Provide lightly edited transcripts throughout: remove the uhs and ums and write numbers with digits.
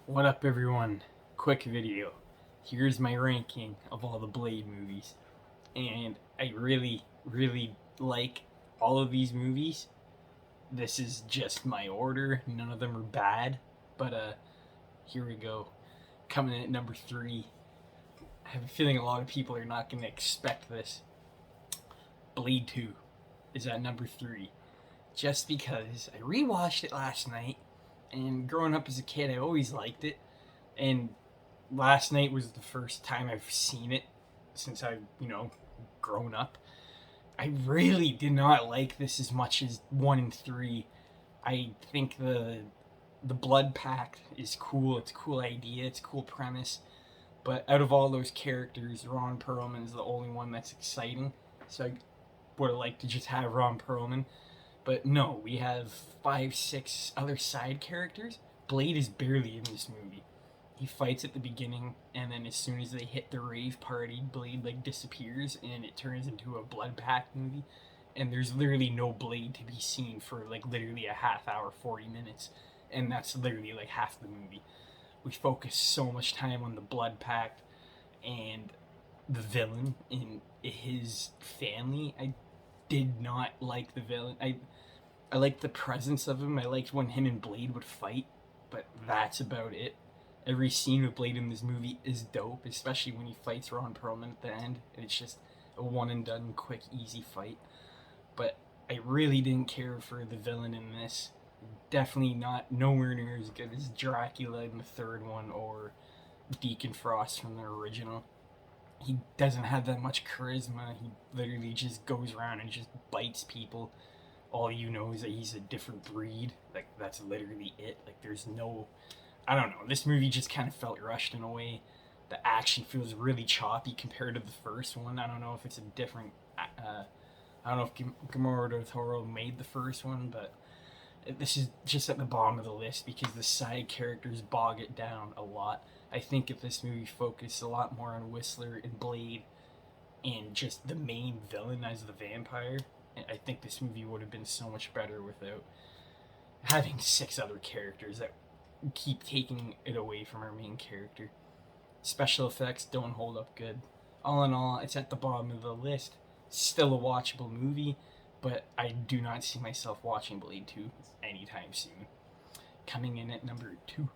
What up, everyone? Quick video. Here's my ranking of all the Blade movies. And I really like all of these movies. This is just my order. None of them are bad. But here we go. Coming in at number 3. I have a feeling a lot of people are not going to expect this. Blade 2 is at number 3. Just because I rewatched it last night, and growing up as a kid, I always liked it. And last night was the first time I've seen it since I've grown up. I really did not like this as much as 1 and 3. I think the blood pact is cool. It's a cool idea. It's a cool premise. But out of all those characters, Ron Perlman is the only one that's exciting. So I would have liked to just have Ron Perlman. But no, we have 5, 6 other side characters. Blade is barely in this movie. He fights at the beginning, and then as soon as they hit the rave party, Blade disappears, and it turns into a blood pact movie. And there's literally no Blade to be seen for literally a half hour, 40 minutes, and that's literally half the movie. We focus so much time on the blood pact and the villain and his family. I did not like the villain. I liked the presence of him. I liked when him and Blade would fight, but that's about it. Every scene with Blade in this movie is dope, especially when he fights Ron Perlman at the end. It's just a one and done, quick, easy fight. But I really didn't care for the villain in this. Definitely not nowhere near as good as Dracula in the third one or Deacon Frost from the original. He doesn't have that much charisma. He literally just goes around and just bites people. All you know is that he's a different breed. That's literally it. There's no, I don't know. This movie just kind of felt rushed in a way. The action feels really choppy compared to the first one. I don't know if it's a different. I don't know if Guillermo del Toro made the first one, but this is just at the bottom of the list because the side characters bog it down a lot. I think if this movie focused a lot more on Whistler and Blade and just the main villain as the vampire, I think this movie would have been so much better without having 6 other characters that keep taking it away from our main character. Special effects don't hold up good. All in all, it's at the bottom of the list. Still a watchable movie, but I do not see myself watching Blade 2 anytime soon. Coming in at number 2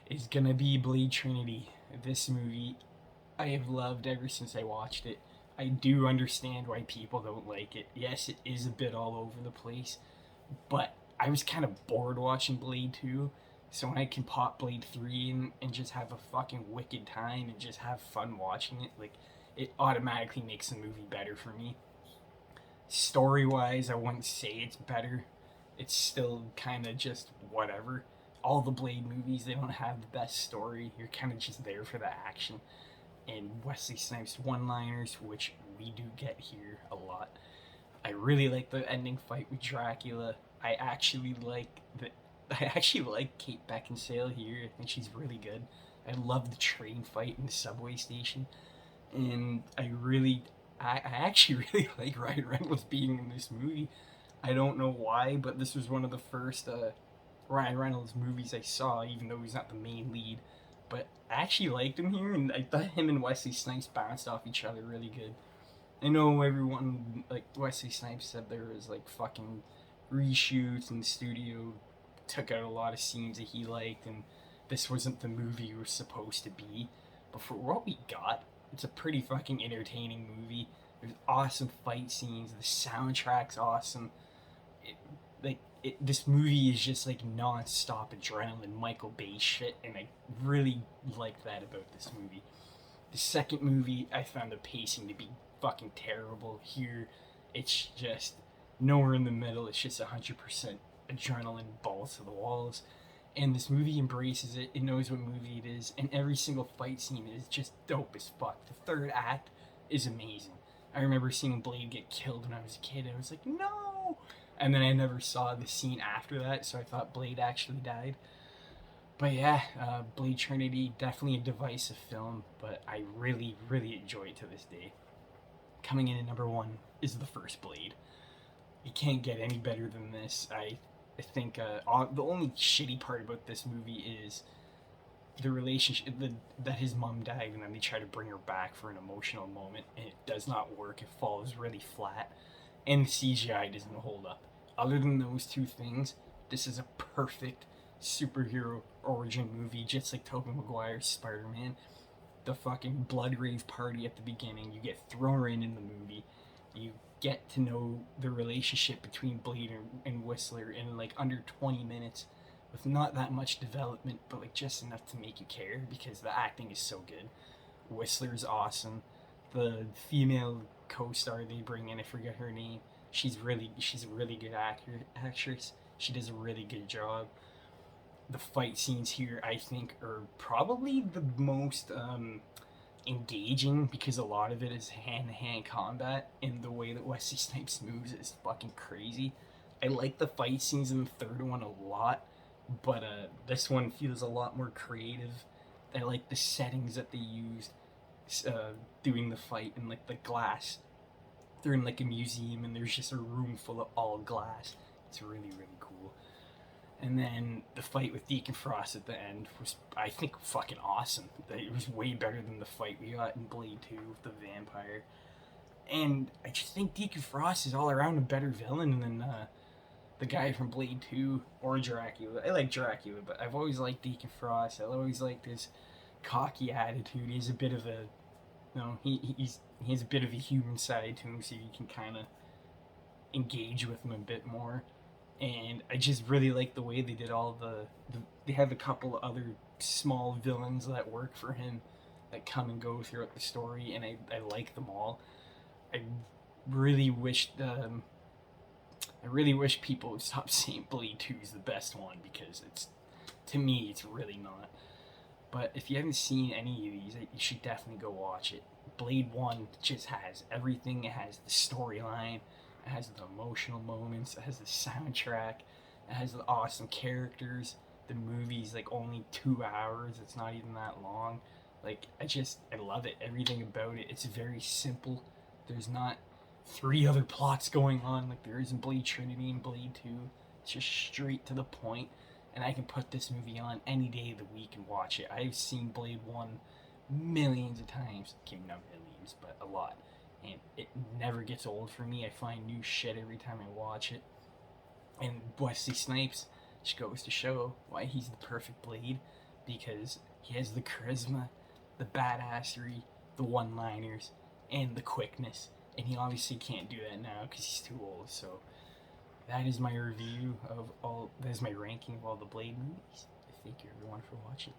is gonna be Blade Trinity. This movie I have loved ever since I watched it. I do understand why people don't like it. Yes, it is a bit all over the place, but I was kind of bored watching Blade 2. So when I can pop Blade 3 and just have a fucking wicked time and just have fun watching it, it automatically makes the movie better for me. Story wise, I wouldn't say it's better. It's still kind of just whatever. All the Blade movies, they don't have the best story. You're kind of just there for the action. And Wesley Snipes one liners, which we do get here a lot. I really like the ending fight with Dracula. I actually like Kate Beckinsale here. I think she's really good. I love the train fight in the subway station. And I actually really like Ryan Reynolds being in this movie. I don't know why, but this was one of the first Ryan Reynolds movies I saw, even though he's not the main lead. But I actually liked him here, and I thought him and Wesley Snipes bounced off each other really good. I know everyone, Wesley Snipes said there was fucking reshoots and the studio took out a lot of scenes that he liked, and this wasn't the movie it was supposed to be. But for what we got, it's a pretty fucking entertaining movie. There's awesome fight scenes. The soundtrack's awesome. This movie is just non-stop adrenaline Michael Bay shit, and I really like that about this movie. The second movie, I found the pacing to be fucking terrible. Here, it's just nowhere in the middle. It's just 100% adrenaline, balls to the walls. And this movie embraces it. It knows what movie it is, and every single fight scene is just dope as fuck. The third act is amazing. I remember seeing Blade get killed when I was a kid, and I was like, no! And then I never saw the scene after that, so I thought Blade actually died. But yeah, Blade Trinity, definitely a divisive film, but I really enjoy it to this day. Coming in at number 1 is the first Blade. You can't get any better than this. I think the only shitty part about this movie is the relationship that his mom died, and then they try to bring her back for an emotional moment, and it does not work. It falls really flat, and the CGI doesn't hold up. Other than those two things, this is a perfect superhero origin movie, just like Tobey Maguire's Spider-Man. The fucking blood rave party at the beginning, you get thrown right in the movie. You get to know the relationship between Blade and Whistler in like under 20 minutes with not that much development, but like just enough to make you care because the acting is so good. Whistler's awesome. The female co-star they bring in, I forget her name. She's a really good actress. She does a really good job. The fight scenes here, I think, are probably the most engaging because a lot of it is hand-to-hand combat, and the way that Wesley Snipes moves is fucking crazy. I like the fight scenes in the third one a lot, but this one feels a lot more creative. I like the settings that they used doing the fight, and like the glass. They're in like a museum, and there's just a room full of all glass. It's really really cool. And then the fight with Deacon Frost at the end was, I think, fucking awesome. It was way better than the fight we got in Blade 2 with the vampire. And I just think Deacon Frost is all around a better villain than the guy from Blade 2 or Dracula. I like Dracula, but I've always liked Deacon Frost. I always liked his cocky attitude. He's a bit of a, he has a bit of a human side to him, so you can kind of engage with him a bit more. And I just really like the way they did all they have a couple of other small villains that work for him that come and go throughout the story, and I like them all. I really wish people would stop saying Blade 2 is the best one, because to me it's really not. But if you haven't seen any of these, you should definitely go watch it. Blade 1 just has everything. It has the storyline, it has the emotional moments, it has the soundtrack, it has the awesome characters. The movie's like only 2 hours, it's not even that long. Like, I love it. Everything about it. It's very simple. There's not 3 other plots going on like there is in Blade Trinity and Blade 2. It's just straight to the point, and I can put this movie on any day of the week and watch it. I've seen Blade 1 millions of times. Okay, not millions, but a lot. And it never gets old for me. I find new shit every time I watch it. And Wesley Snipes just goes to show why he's the perfect Blade, because he has the charisma, the badassery, the one-liners, and the quickness. And he obviously can't do that now because he's too old. So that is my review of all. That is my ranking of all the Blade movies. Thank you everyone for watching.